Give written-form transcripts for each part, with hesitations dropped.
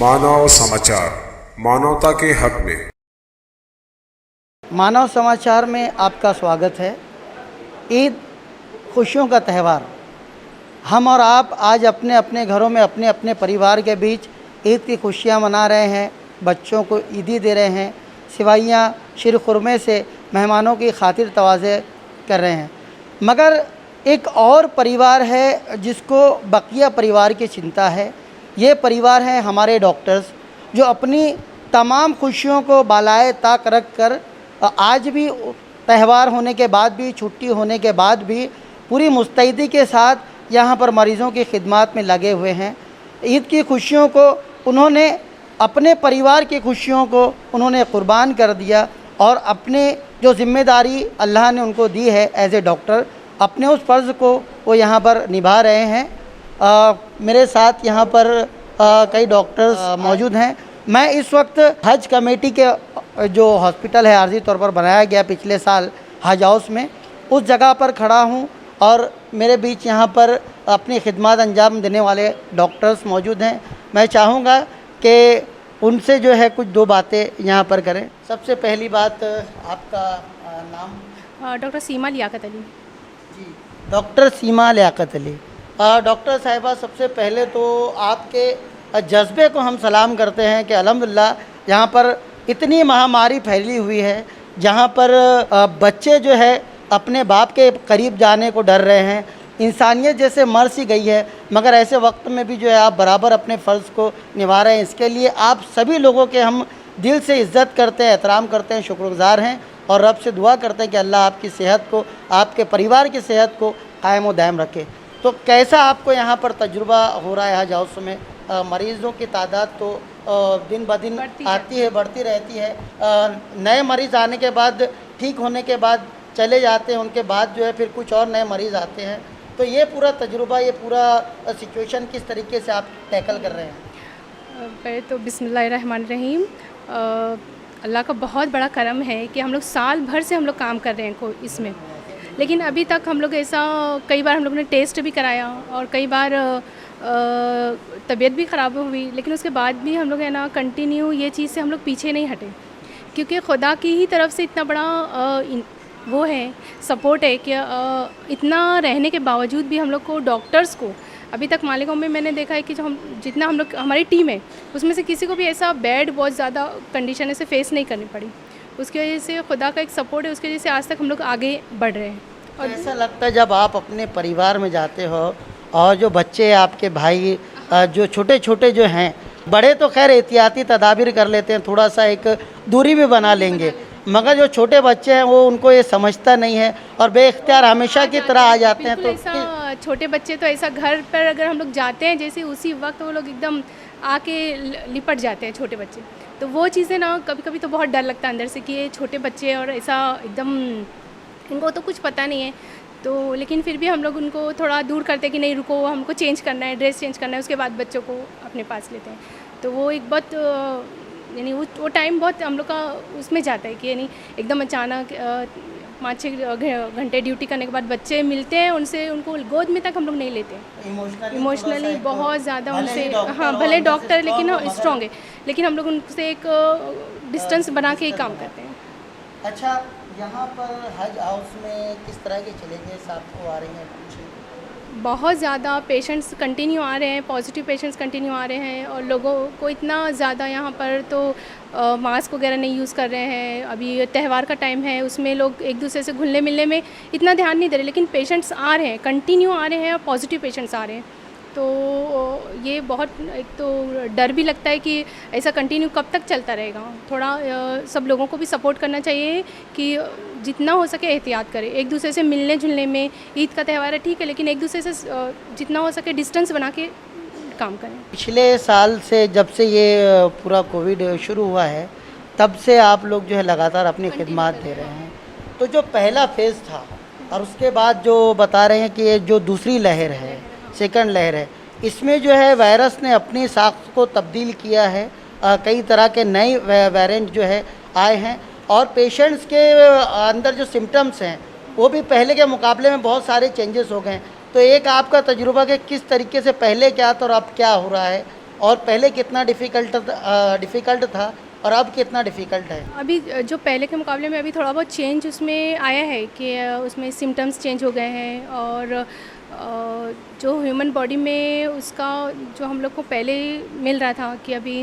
मानव समाचार, मानवता के हक में। मानव समाचार में आपका स्वागत है। ईद खुशियों का त्यौहार। हम और आप आज अपने अपने घरों में अपने अपने परिवार के बीच ईद की खुशियां मना रहे हैं, बच्चों को ईदी दे रहे हैं, सिवाइयाँ शीर खुरमे से मेहमानों की खातिर तवाज़े कर रहे हैं। मगर एक और परिवार है जिसको बकिया परिवार की चिंता है। ये परिवार हैं हमारे डॉक्टर्स, जो अपनी तमाम खुशियों को बालाए ताक रख कर आज भी त्यौहार होने के बाद भी, छुट्टी होने के बाद भी पूरी मुस्तैदी के साथ यहाँ पर मरीज़ों की खिदमत में लगे हुए हैं। ईद की खुशियों को उन्होंने, अपने परिवार की खुशियों को उन्होंने कुर्बान कर दिया और अपने जो ज़िम्मेदारी अल्लाह ने उनको दी है एज ए डॉक्टर, अपने उस फ़र्ज़ को वो यहाँ पर निभा रहे हैं। मेरे साथ यहाँ पर कई डॉक्टर्स मौजूद हैं। मैं इस वक्त हज कमेटी के जो हॉस्पिटल है आर्जी तौर पर बनाया गया पिछले साल हज हाउस में, उस जगह पर खड़ा हूँ और मेरे बीच यहाँ पर अपनी खिदमत अंजाम देने वाले डॉक्टर्स मौजूद हैं। मैं चाहूँगा कि उनसे जो है कुछ दो बातें यहाँ पर करें। सबसे पहली बात, आपका नाम? डॉक्टर सीमा लियाकत अली जी, डॉक्टर सीमा लियाकत अली। डॉक्टर साहिबा, सबसे पहले तो आपके जज्बे को हम सलाम करते हैं कि अल्हम्दुलिल्लाह यहाँ पर इतनी महामारी फैली हुई है, जहाँ पर बच्चे जो है अपने बाप के करीब जाने को डर रहे हैं। इंसानियत जैसे मर सी गई है, मगर ऐसे वक्त में भी जो है आप बराबर अपने फ़र्ज़ को निभा रहे हैं। इसके लिए आप सभी लोगों के हम दिल से इज़्ज़त करते हैं, एहतराम करते हैं, शुक्रगुज़ार हैं और रब से दुआ करते हैं कि अल्लाह आपकी सेहत को, आपके परिवार की सेहत को कायम व दायम रखे। तो कैसा आपको यहाँ पर तजुर्बा हो रहा है हज हाउस में? मरीज़ों की तादाद तो दिन ब दिन आती है, बढ़ती रहती है। नए मरीज़ आने के बाद, ठीक होने के बाद चले जाते हैं, उनके बाद जो है फिर कुछ और नए मरीज़ आते हैं। तो ये पूरा तजुर्बा, ये पूरा सिचुएशन किस तरीके से आप टैकल कर रहे हैं? पहले तो बिस्मिल्लाहिर्रहमानिर्रहीम। अल्लाह का बहुत बड़ा करम है कि हम लोग साल भर से हम लोग काम कर रहे हैं इसमें, लेकिन अभी तक हम लोग ऐसा, कई बार हम लोग ने टेस्ट भी कराया और कई बार तबीयत भी ख़राब हुई, लेकिन उसके बाद भी हम लोग है ना कंटिन्यू ये चीज़ से हम लोग पीछे नहीं हटे, क्योंकि खुदा की ही तरफ से इतना बड़ा वो है, सपोर्ट है कि इतना रहने के बावजूद भी हम लोग को, डॉक्टर्स को, अभी तक मालिकों में मैंने देखा है कि जो जितना हम लोग, हमारी टीम है उसमें से किसी को भी ऐसा बैड, बहुत ज़्यादा कंडीशन ऐसे फेस नहीं करनी पड़ी। उसकी वजह से खुदा का एक सपोर्ट है, उसकी वजह से आज तक हम लोग आगे बढ़ रहे हैं। और ऐसा लगता है जब आप अपने परिवार में जाते हो और जो बच्चे, आपके भाई जो छोटे छोटे जो हैं, बड़े तो खैर एहतियाती तदाबीर कर लेते हैं, थोड़ा सा एक दूरी भी बना लेंगे, मगर जो छोटे बच्चे हैं वो, उनको ये समझता नहीं है और बेइख्तियार हमेशा की तरह आ जाते हैं। तो ऐसा छोटे बच्चे तो ऐसा घर पर अगर हम लोग जाते हैं, जैसे उसी वक्त वो लोग एकदम आके लिपट जाते हैं, छोटे बच्चे। तो वो चीज़ें ना कभी कभी तो बहुत डर लगता है अंदर से कि ये छोटे बच्चे और ऐसा एकदम, इनको तो कुछ पता नहीं है। तो लेकिन फिर भी हम लोग उनको थोड़ा दूर करते हैं कि नहीं रुको, हमको चेंज करना है, ड्रेस चेंज करना है, उसके बाद बच्चों को अपने पास लेते हैं। तो वो एक बहुत, यानी वो टाइम बहुत हम लोग का उसमें जाता है कि यानी एकदम अचानक 5-6 घंटे ड्यूटी करने के बाद बच्चे मिलते हैं, उनसे, उनको गोद में तक हम लोग नहीं लेते हैं। इमोशनली बहुत ज़्यादा उनसे, हाँ भले डॉक्टर लेकिन स्ट्रॉन्ग है, लेकिन हम लोग उनसे एक डिस्टेंस बना के ही काम करते हैं। अच्छा, यहाँ पर हज हाउस में किस तरह के चैलेंजेस आपको आ रही हैं? बहुत ज़्यादा पेशेंट्स कंटिन्यू आ रहे हैं, पॉजिटिव पेशेंट्स कंटिन्यू आ रहे हैं और लोगों को इतना ज़्यादा यहाँ पर तो मास्क वगैरह नहीं यूज़ कर रहे हैं। अभी त्यौहार का टाइम है, उसमें लोग एक दूसरे से घुलने मिलने में इतना ध्यान नहीं दे रहे, लेकिन पेशेंट्स आ रहे हैं, कंटिन्यू आ रहे हैं और पॉजिटिव पेशेंट्स आ रहे हैं। तो ये बहुत, एक तो डर भी लगता है कि ऐसा कंटिन्यू कब तक चलता रहेगा। थोड़ा सब लोगों को भी सपोर्ट करना चाहिए कि जितना हो सके एहतियात करें, एक दूसरे से मिलने जुलने में। ईद का त्यौहार है ठीक है, लेकिन एक दूसरे से जितना हो सके डिस्टेंस बना के काम करें। पिछले साल से, जब से ये पूरा कोविड शुरू हुआ है, तब से आप लोग जो है लगातार अपनी खिदमत दे रहे हैं। तो जो पहला फेज़ था और उसके बाद जो बता रहे हैं कि ये जो दूसरी लहर है, सेकंड लहर है, इसमें जो है वायरस ने अपनी साख्त को तब्दील किया है। कई तरह के नए वेरिएंट जो है आए हैं और पेशेंट्स के अंदर जो सिम्टम्स हैं वो भी पहले के मुकाबले में बहुत सारे चेंजेस हो गए हैं। तो एक आपका तजुर्बा कि किस तरीके से पहले क्या था और अब क्या हो रहा है, और पहले कितना डिफ़िकल्ट था और अब कितना डिफ़िकल्ट है? अभी जो पहले के मुकाबले में अभी थोड़ा बहुत चेंज उसमें आया है कि उसमें सिम्टम्स चेंज हो गए हैं और जो ह्यूमन बॉडी में उसका जो हम लोग को पहले मिल रहा था कि अभी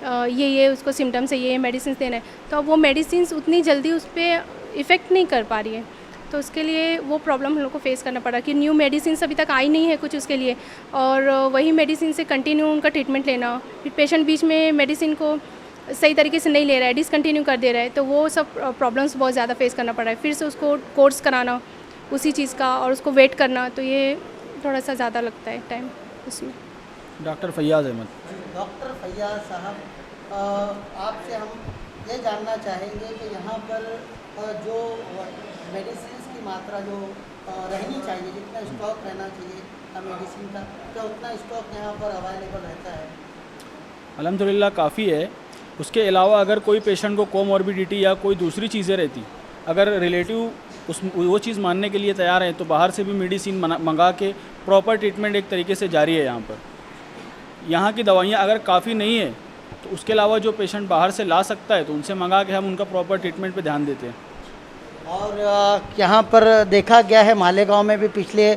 ये उसको सिम्टम्स है, ये मेडिसिन देना है, तो अब वो मेडिसिन उतनी जल्दी उस पर इफ़ेक्ट नहीं कर पा रही है। तो उसके लिए वो प्रॉब्लम हम लोग को फेस करना पड़ा कि न्यू मेडिसिन अभी तक आई नहीं है कुछ उसके लिए, और वही मेडिसिन से कंटिन्यू उनका ट्रीटमेंट लेना, फिर पेशेंट बीच में मेडिसिन को सही तरीके से नहीं ले रहा है, डिसकंटिन्यू कर दे रहा है, तो वो सब प्रॉब्लम्स बहुत ज़्यादा फेस करना पड़ा है। फिर से उसको कोर्स कराना उसी चीज़ का और उसको वेट करना, तो ये थोड़ा सा ज़्यादा लगता है टाइम उसमें। डॉक्टर फैयाज़ अहमद। डॉक्टर फैयाज़ साहब, आपसे हम ये जानना चाहेंगे कि यहाँ पर जो मेडिसिन की मात्रा जो रहनी चाहिए, जितना स्टॉक रहना चाहिए मेडिसिन का, क्या उतना स्टॉक यहाँ पर अवेलेबल रहता है? अल्हम्दुलिल्लाह काफ़ी है। उसके अलावा अगर कोई पेशेंट को कोमॉर्बिडिटी या कोई दूसरी चीज़ें रहती, अगर रिलेटिव वो चीज़ मानने के लिए तैयार हैं, तो बाहर से भी मेडिसिन मंगा के प्रॉपर ट्रीटमेंट एक तरीके से जारी है यहाँ पर। यहाँ की दवाइयाँ अगर काफ़ी नहीं है तो उसके अलावा जो पेशेंट बाहर से ला सकता है तो उनसे मंगा के हम उनका प्रॉपर ट्रीटमेंट पे ध्यान देते हैं। और यहाँ पर देखा गया है मालेगांव में भी पिछले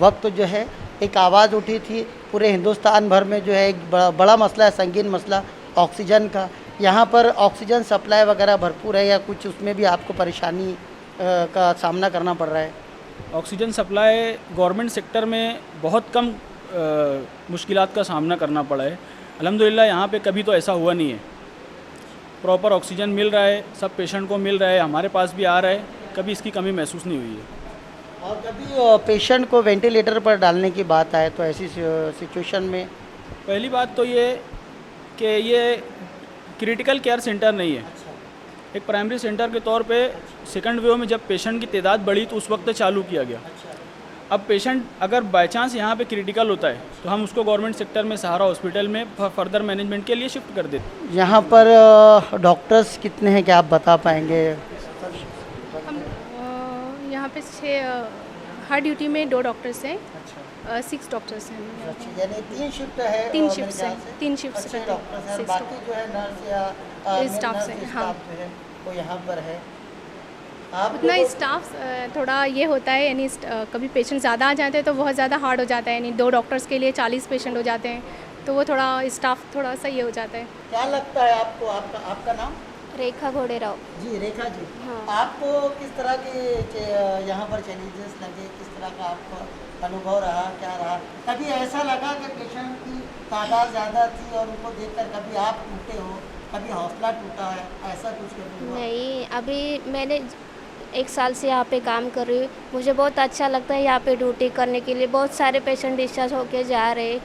वक्त जो है एक आवाज़ उठी थी, पूरे हिंदुस्तान भर में जो है एक बड़ा मसला है, संगीन मसला ऑक्सीजन का। यहाँ पर ऑक्सीजन सप्लाई वगैरह भरपूर है या कुछ उसमें भी आपको परेशानी का सामना करना पड़ रहा है? ऑक्सीजन सप्लाई गवर्नमेंट सेक्टर में बहुत कम मुश्किलात का सामना करना पड़ा है। अल्हम्दुलिल्लाह यहाँ पे कभी तो ऐसा हुआ नहीं है, प्रॉपर ऑक्सीजन मिल रहा है, सब पेशेंट को मिल रहा है, हमारे पास भी आ रहा है, कभी इसकी कमी महसूस नहीं हुई है। और कभी पेशेंट को वेंटिलेटर पर डालने की बात आए तो ऐसी सिचुएशन में? पहली बात तो ये कि ये क्रिटिकल केयर सेंटर नहीं है, एक प्राइमरी सेंटर के तौर पे सेकंड वेव में जब पेशेंट की तादाद बढ़ी तो उस वक्त चालू किया गया। अब पेशेंट अगर बाय चांस यहाँ पे क्रिटिकल होता है तो हम उसको गवर्नमेंट सेक्टर में सहारा हॉस्पिटल में फर्दर मैनेजमेंट के लिए शिफ्ट कर देते। यहाँ पर डॉक्टर्स कितने हैं, क्या आप बता पाएंगे? हम यहाँ पे हर ड्यूटी में 2 डॉक्टर्स हैं, 6 डॉक्टर्स हैं। यानी 3 शिफ्ट है? 3 शिफ्ट्स हैं, 3 शिफ्ट्स अच्छे डॉक्टर्स हैं, 6 बाकी जो है नर्स या स्टाफ से, हाँ। स्टाफ जो है वो यहाँ पर है। आप उतना स्टाफ थोड़ा ये होता है, यानी कभी पेशेंट ज़्यादा आ जाते हैं तो बहुत ज़्यादा हार्ड हो जाता है, यानी 2 डॉक्टर्स के लिए 40 पेशेंट हो जाते हैं, तो वो थोड़ा स्टाफ थोड़ा सा ये हो जाता है। क्या लगता है आपको? आपका नाम? रेखा घोड़ेराव। जी रेखा जी, हाँ। आपको किस तरह के यहाँ पर चैलेंजेस लगे, किस तरह का आपको अनुभव रहा, क्या रहा? कभी ऐसा लगा कि पेशेंट की तादाद ज़्यादा थी और उनको देखकर कभी आप टूटे हो, कभी हौसला टूटा है, ऐसा कुछ कभी हुआ? नहीं, अभी मैंने 1 साल से यहाँ पे काम कर रही हूँ, मुझे बहुत अच्छा लगता है यहाँ पे ड्यूटी करने के लिए। बहुत सारे पेशेंट डिस्चार्ज होके जा रहे,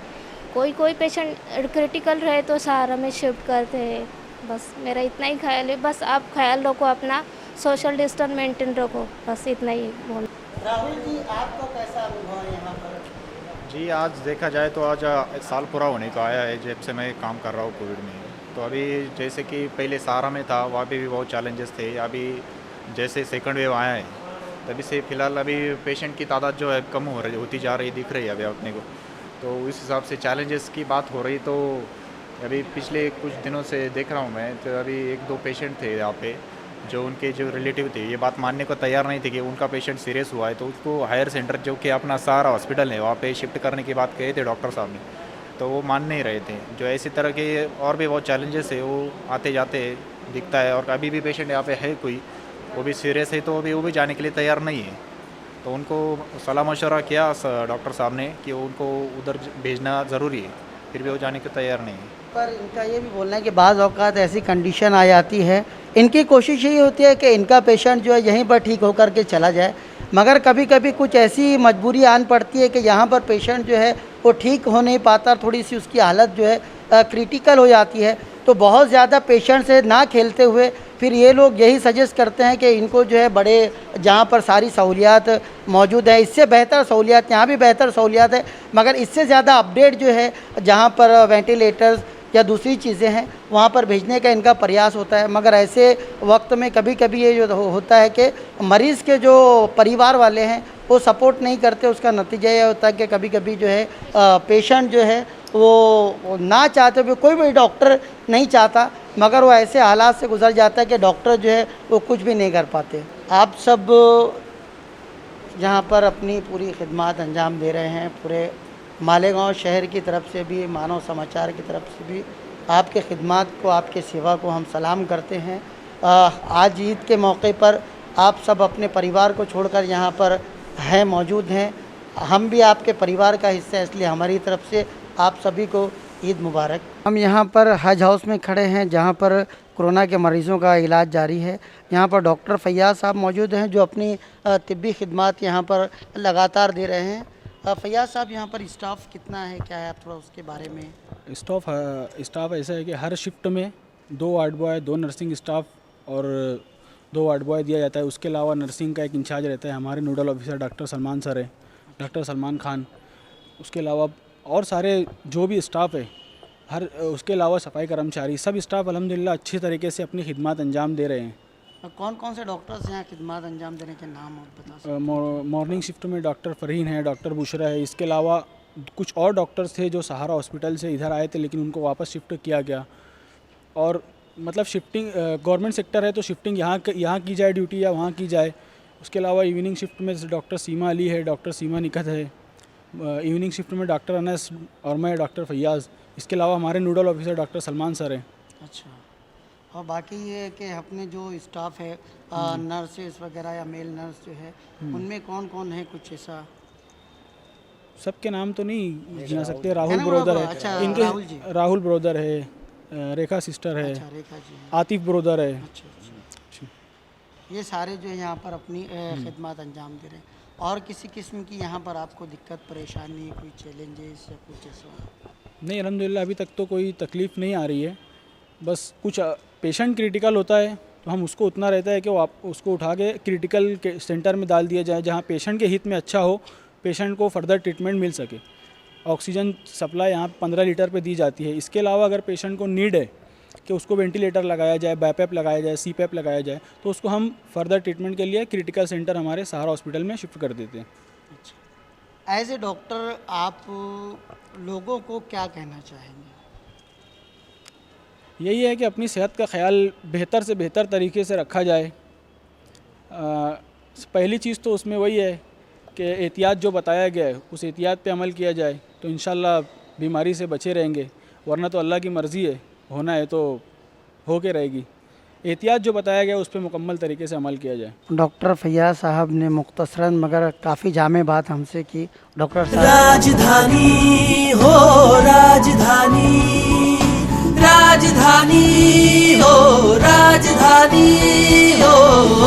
कोई पेशेंट क्रिटिकल रहे तो सहारा में शिफ्ट करते हैं। बस मेरा इतना ही ख्याल है, बस आप ख्याल रखो अपना, सोशल डिस्टेंस मेंटेन रखो, बस इतना ही बोल। राहुल जी, आपको कैसा अनुभव है यहाँ पर? जी आज देखा जाए तो आज साल पूरा होने को आया है जब से मैं काम कर रहा हूँ कोविड में। तो अभी जैसे कि पहले सहारा में था वहाँ पे भी बहुत चैलेंजेस थे, अभी जैसे सेकंड वेव आया है तभी से फ़िलहाल अभी पेशेंट की तादाद जो है कम होती जा रही दिख रही है अभी अपने को। तो उस हिसाब से चैलेंजेस की बात हो रही, तो अभी पिछले कुछ दिनों से देख रहा हूँ मैं, तो अभी 1-2 पेशेंट थे यहाँ पे जो उनके जो रिलेटिव थे ये बात मानने को तैयार नहीं थे कि उनका पेशेंट सीरियस हुआ है, तो उसको हायर सेंटर जो कि अपना सहारा हॉस्पिटल है वहाँ पे शिफ्ट करने की बात कहे थे डॉक्टर साहब ने, तो वो मान नहीं रहे थे। जो ऐसी तरह के और भी बहुत चैलेंजेस है वो आते जाते दिखता है। और अभी भी पेशेंट यहाँ पे है कोई, वो भी सीरियस है तो अभी वो भी जाने के लिए तैयार नहीं है, तो उनको सलाह मशवरा किया डॉक्टर साहब ने कि उनको उधर भेजना ज़रूरी है, फिर भी वो जाने को तैयार नहीं है। पर इनका ये भी बोलना है कि बाज़ औक़ात ऐसी कंडीशन आ जाती है, इनकी कोशिश यही होती है कि इनका पेशेंट जो है यहीं पर ठीक होकर के चला जाए, मगर कभी कभी कुछ ऐसी मजबूरी आन पड़ती है कि यहाँ पर पेशेंट जो है वो ठीक हो नहीं पाता, थोड़ी सी उसकी हालत जो है क्रिटिकल हो जाती है। तो बहुत ज़्यादा पेशेंट से ना खेलते हुए फिर ये लोग यही सजेस्ट करते हैं कि इनको जो है बड़े जहाँ पर सारी सहूलियात मौजूद है, इससे बेहतर सहूलियात, यहाँ भी बेहतर सहूलियात है, मगर इससे ज़्यादा अपडेट जो है जहाँ पर वेंटिलेटर्स या दूसरी चीज़ें हैं वहाँ पर भेजने का इनका प्रयास होता है। मगर ऐसे वक्त में कभी कभी ये जो होता है कि मरीज़ के जो परिवार वाले हैं वो सपोर्ट नहीं करते, उसका नतीजा ये होता है कि कभी कभी जो है पेशेंट जो है वो ना चाहते हुए, कोई भी डॉक्टर नहीं चाहता, मगर वो ऐसे हालात से गुजर जाता है कि डॉक्टर जो है वो कुछ भी नहीं कर पाते। आप सब यहाँ पर अपनी पूरी खिदमत अंजाम दे रहे हैं, पूरे मालेगांव शहर की तरफ से भी, मानव समाचार की तरफ से भी आपके खिदमत को, आपके सेवा को हम सलाम करते हैं। आज ईद के मौके पर आप सब अपने परिवार को छोड़कर यहाँ पर हैं, मौजूद हैं। हम भी आपके परिवार का हिस्सा है, इसलिए हमारी तरफ से आप सभी को ईद मुबारक। हम यहाँ पर हज हाउस में खड़े हैं, जहाँ पर कोरोना के मरीज़ों का इलाज जारी है। यहाँ पर डॉक्टर फैयाज साहब मौजूद हैं, जो अपनी तिब्बी खिदमत यहाँ पर लगातार दे रहे हैं। फैयाज साहब, यहाँ पर स्टाफ कितना है, क्या है, आप थोड़ा उसके बारे में। स्टाफ ऐसा है कि हर शिफ्ट में 2 वार्ड बॉय, 2 नर्सिंग स्टाफ और 2 वार्ड बॉय दिया जाता है। उसके अलावा नर्सिंग का एक इंचार्ज रहता है, हमारे nodal officer doctor Salman sir है, डॉक्टर सलमान खान। उसके अलावा और सारे जो भी स्टाफ है, हर उसके अलावा सफाई कर्मचारी, सब स्टाफ अल्हम्दुलिल्लाह अच्छी तरीके से अपनी खिदमत अंजाम दे रहे हैं। कौन कौन से डॉक्टर्स यहाँ खिदमत अंजाम देने के नाम आप बता सकते मॉर्निंग शिफ्ट में डॉक्टर फरहीन है, डॉक्टर बुशरा है। इसके अलावा कुछ और डॉक्टर्स थे जो सहारा हॉस्पिटल से इधर आए थे, लेकिन उनको वापस शिफ्ट किया गया। और मतलब शिफ्टिंग गवर्नमेंट सेक्टर है तो शिफ्टिंग यहाँ की जाए ड्यूटी या वहाँ की जाए। उसके अलावा इवनिंग शिफ्ट में डॉक्टर सीमा अली है, डॉक्टर सीमा निकत है। इवनिंग शिफ्ट में डॉक्टर अनस और मैं डॉक्टर फैयाज़। इसके अलावा हमारे nodal officer doctor Salman sir हैं। अच्छा, और बाकी ये है कि अपने जो स्टाफ है, नर्सेस वगैरह या मेल नर्स जो है, उनमें कौन कौन है, कुछ ऐसा? सबके नाम तो नहीं गिना सकते। राहुल ब्रोदर है, अच्छा, इनके राहुल जी। राहुल ब्रोदर है, रेखा सिस्टर है, अच्छा, रेखा जी हैं। आतिफ ब्रोदर है। अच्छा, ये सारे जो है यहाँ पर अपनी खिदमत अंजाम दे रहे हैं। और किसी किस्म की यहाँ पर आपको दिक्कत, परेशानी, कोई चैलेंजेस या कुछ ऐसा? नहीं, अल्हम्दुलिल्लाह अभी तक तो कोई तकलीफ़ नहीं आ रही है। बस कुछ पेशेंट क्रिटिकल होता है तो हम उसको उतना रहता है कि वो आप उसको उठा के क्रिटिकल के सेंटर में डाल दिया जाए, जहाँ पेशेंट के हित में अच्छा हो, पेशेंट को फर्दर ट्रीटमेंट मिल सके। ऑक्सीजन सप्लाई यहाँ 15 लीटर पे दी जाती है। इसके अलावा अगर पेशेंट को नीड है कि उसको वेंटिलेटर लगाया जाए, बैपैप लगाया जाए, सीपैप लगाया जाए, तो उसको हम फर्दर ट्रीटमेंट के लिए क्रिटिकल सेंटर हमारे सहारा हॉस्पिटल में शिफ्ट कर देते हैं। अच्छा, एज ए डॉक्टर आप लोगों को क्या कहना चाहेंगे? यही है कि अपनी सेहत का ख्याल बेहतर से बेहतर तरीके से रखा जाए। पहली चीज़ तो उसमें वही है कि एहतियात जो बताया गया है उस एहतियात पे अमल किया जाए तो इंशाल्लाह बीमारी से बचे रहेंगे, वरना तो अल्लाह की मर्ज़ी है, होना है तो हो के रहेगी। एहतियात जो बताया गया उस पर मुकम्मल तरीके से अमल किया जाए। डॉक्टर फैयाज साहब ने मुख्तसरन मगर काफ़ी जामे बात हमसे की। डॉक्टर साहब, राजधानी हो राजधानी, राजधानी हो राजधानी।